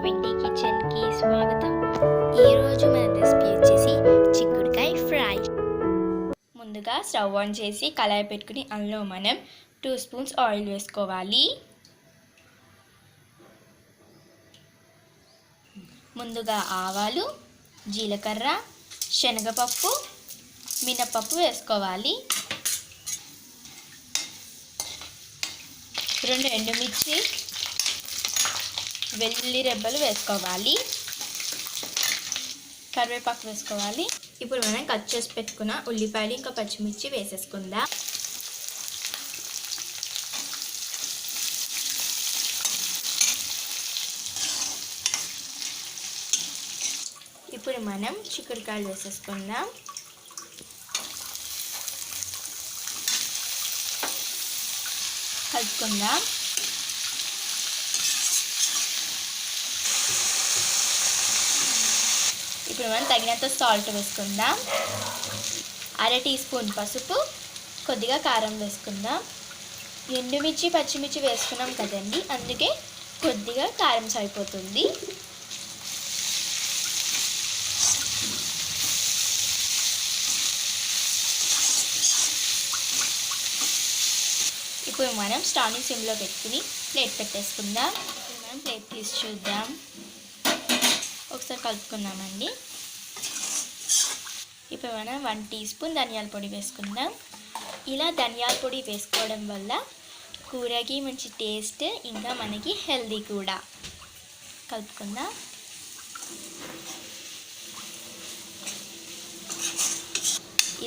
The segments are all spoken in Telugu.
వెండి కిచెన్కి స్వాగతం. ఈరోజు మన రెసిపీ వచ్చేసి చిక్కుడుకాయ ఫ్రై. ముందుగా స్టవ్ ఆన్ చేసి కళాయి పెట్టుకుని అందులో మనం 2 స్పూన్స్ ఆయిల్ వేసుకోవాలి. ముందుగా ఆవాలు, జీలకర్ర, శనగపప్పు, మినపప్పు వేసుకోవాలి. 2 ఎండుమిర్చి, వెల్లుల్లి రెబ్బలు వేసుకోవాలి. కరివేపాకు వేసుకోవాలి. ఇప్పుడు మనం కట్ చేసి పెట్టుకున్న ఉల్లిపాయలు ఇంకా పచ్చిమిర్చి వేసేసుకుందాం. ఇప్పుడు మనం చిక్కుడుకాయలు వేసేసుకుందాం. కలుపుకుందాం. ఇప్పుడు మనం తగినంత సాల్ట్ వేసుకుందాం. 1/2 టీ స్పూన్ పసుపు, కొద్దిగా కారం వేసుకుందాం. ఎండుమిర్చి పచ్చిమిర్చి వేసుకున్నాం కదండి, అందుకే కొద్దిగా కారం సరిపోతుంది. ఇప్పుడు మనం స్టవ్ని సిమ్లో పెట్టుకుని ప్లేట్ పెట్టేసుకుందాం. మనం ప్లేట్ తీసి చూద్దాం. ఒకసారి కలుపుకుందామండి. ఇప్పుడు మనం 1 టీ స్పూన్ ధనియాల పొడి వేసుకుందాం. ఇలా ధనియాల పొడి వేసుకోవడం వల్ల కూరకి మంచి టేస్ట్, ఇంకా మనకి హెల్దీ కూడా. కలుపుకుందాం.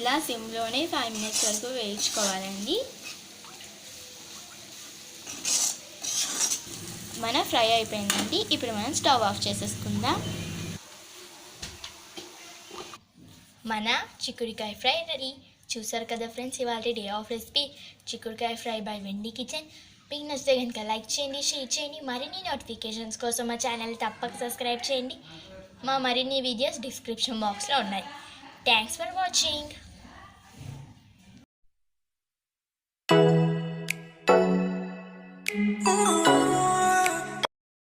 ఇలా సిమ్లోనే 5 మినిట్స్ వరకు వేయించుకోవాలండి. మన ఫ్రై అయిపోయిందండి. ఇప్పుడు మనం స్టవ్ ఆఫ్ చేసేసుకుందాం. మన చిక్కుడుకాయ ఫ్రై రెడీ. చూసారు కదా ఫ్రెండ్స్, ఇవాళ డే ఆఫ్ రెసిపీ చిక్కుడుకాయ ఫ్రై బై వెండి కిచెన్. మీకు నచ్చితే కనుక లైక్ చేయండి, షేర్ చేయండి. మరిన్ని నోటిఫికేషన్స్ కోసం మా ఛానల్ తప్పక సబ్స్క్రైబ్ చేయండి. మా మరిన్ని వీడియోస్ డిస్క్రిప్షన్ బాక్స్లో ఉన్నాయి. Thanks for watching.